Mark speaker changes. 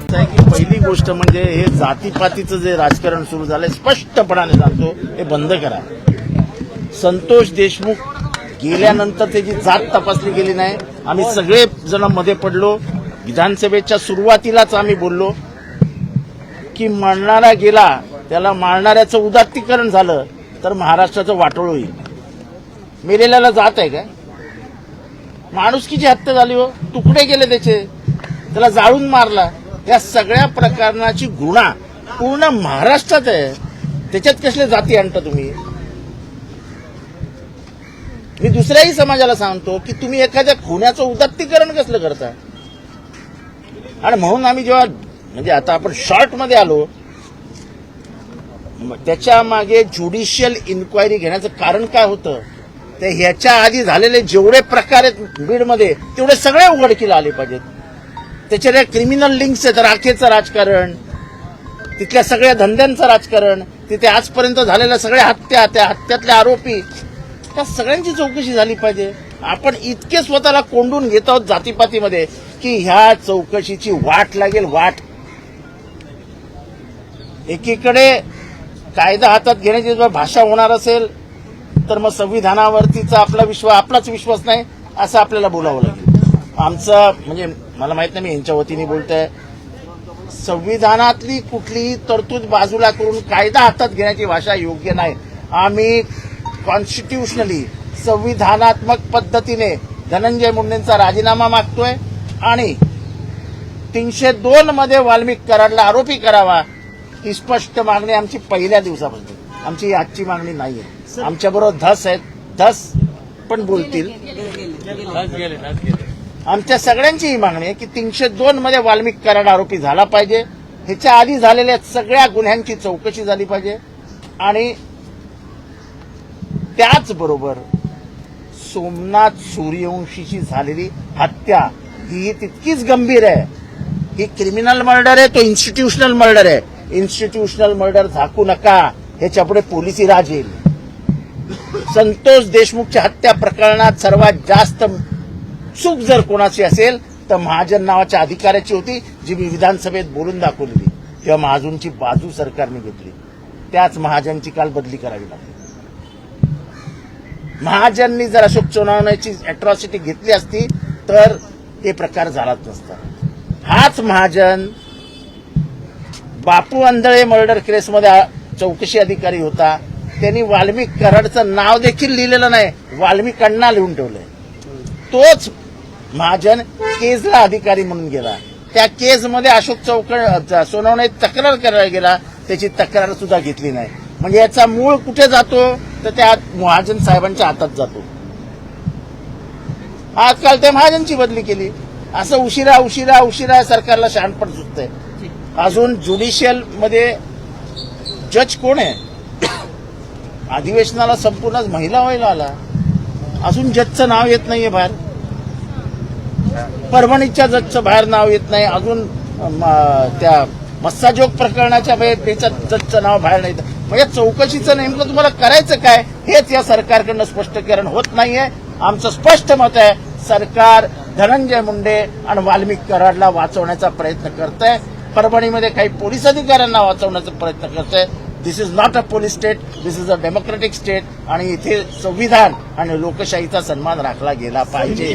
Speaker 1: आहे की पहिली गोष्ट म्हणजे हे जातीपातीचं जे राजकारण सुरू झालंय स्पष्टपणाने सांगतो हे बंद करा. संतोष देशमुख गेल्यानंतर त्याची जात तपासली गेली नाही. आम्ही सगळे जण मध्ये पडलो. विधानसभेच्या सुरुवातीलाच आम्ही बोललो की मरणारा गेला त्याला मारणाऱ्याचं उदात्तीकरण झालं तर महाराष्ट्राचं वाटोळ होईल. मेलेल्याला जात आहे काय? माणुसकीची हत्या झाली हो, तुकडे गेले त्याचे, त्याला जाळून मारला. या सगळ्या प्रकरणाची गुन्हा पूर्ण महाराष्ट्रात आहे. त्याच्यात कसले जाती आणता तुम्ही? मी दुसऱ्याही समाजाला सांगतो की तुम्ही एखाद्या खुन्याचं उदात्तीकरण कसलं करता. आणि म्हणून आम्ही जेव्हा म्हणजे आता आपण शॉर्टमध्ये आलो त्याच्या मागे ज्युडिशियल इन्क्वायरी घेण्याचं कारण काय होतं ते ह्याच्या आधी झालेले जेवढे प्रकार आहेत बीडमध्ये तेवढे सगळे उघडकीला आले पाहिजेत. त्याच्या क्रिमिनल लिंक्स आहेत, राखेचं राजकारण, तिथल्या सगळ्या धंद्यांचं राजकारण, तिथे आजपर्यंत झालेल्या सगळ्या हत्या, त्या हत्यातले आरोपी, त्या सगळ्यांची चौकशी झाली पाहिजे. आपण इतके स्वतःला कोंडून घेत आहोत जातीपातीमध्ये की ह्या चौकशीची वाट लागेल वाट. एकीकडे कायदा हातात घेण्याची जर भाषा होणार असेल तर मग संविधानावरतीचा आपलाच विश्वास नाही असं आपल्याला बोलावं लागेल. आमचं म्हणजे मला माहित नाही मी यांच्या वतीने बोलतोय. संविधानातली कुठलीही तरतूद बाजूला करून कायदा हातात घेण्याची भाषा योग्य नाही. आम्ही कॉन्स्टिट्यूशनली संविधानात्मक पद्धतीने धनंजय मुंडेंचा राजीनामा मागतोय आणि 302 मध्ये वाल्मिक कराडला आरोपी करावा ही स्पष्ट मागणी आमची पहिल्या दिवसापासून. आमची आजची मागणी नाहीये. आमच्याबरोबर धस आहेत, धस पण बोलतील. आमच्या सगळ्यांची ही मागणी आहे की 302 मध्ये वाल्मिक कराड आरोपी झाला पाहिजे. ह्याच्या आधी झालेल्या सगळ्या गुन्ह्यांची चौकशी झाली पाहिजे. आणि त्याचबरोबर सोमनाथ सूर्यवंशीची झालेली हत्या ही तितकीच गंभीर आहे. ही क्रिमिनल मर्डर आहे, तो इन्स्टिट्यूशनल मर्डर आहे. इन्स्टिट्यूशनल मर्डर झाकू नका, ह्याच्यापुढे पोलिसी राज येईल. संतोष देशमुखच्या हत्या प्रकरणात सर्वात जास्त चूक जर कोणाची असेल तर महाजन नावाच्या अधिकाऱ्याची होती, जी मी विधानसभेत बोलून दाखवलेली. तेव्हा महाजनची बाजू सरकारने घेतली. त्याच महाजनची काल बदली करावी लागली. महाजननी जर अशोक चव्हाणांची अॅट्रॉसिटी घेतली असती तर हे प्रकार झालाच नसता. हाच महाजन बापू अंधळे मर्डर केसमध्ये चौकशी अधिकारी होता. त्यांनी वाल्मिक कराडचं नाव देखील लिहिलेलं नाही, वाल्मिक अण्णा लिहून ठेवलंय. तोच महाजन केजला अधिकारी म्हणून गेला. त्या केजमध्ये अशोक सोनवणे तक्रार करायला गेला, त्याची तक्रार सुद्धा घेतली नाही. म्हणजे याचा मूळ कुठे जातो तर त्या महाजन साहेबांच्या हातात जातो. आजकाल त्या महाजनची बदली केली. असं उशिरा उशिरा उशिरा सरकारला शहाणपण सुचतंय. अजून ज्युडिशियल मध्ये जज कोण आहे? अधिवेशनाला संपूर्ण महिला व्हायला आला, अजून जजचं नाव येत नाहीये बाहेर. परभणीच्या जजचं बाहेर नाव येत नाही. अजून त्या मस्साजोग प्रकरणाच्या जजचं नाव बाहेर नाही. म्हणजे चौकशीचं नेमकं तुम्हाला करायचं काय हेच या सरकारकडनं स्पष्टीकरण होत नाहीये. आमचं स्पष्ट मत आहे, सरकार धनंजय मुंडे आणि वाल्मिक कराडला वाचवण्याचा प्रयत्न करतंय. परभणीमध्ये काही पोलीस अधिकाऱ्यांना वाचवण्याचा प्रयत्न करतंय. This is not a police state, this is a democratic state. आणि इथे संविधान आणि लोकशाहीचा सन्मान राखला गेला पाहिजे.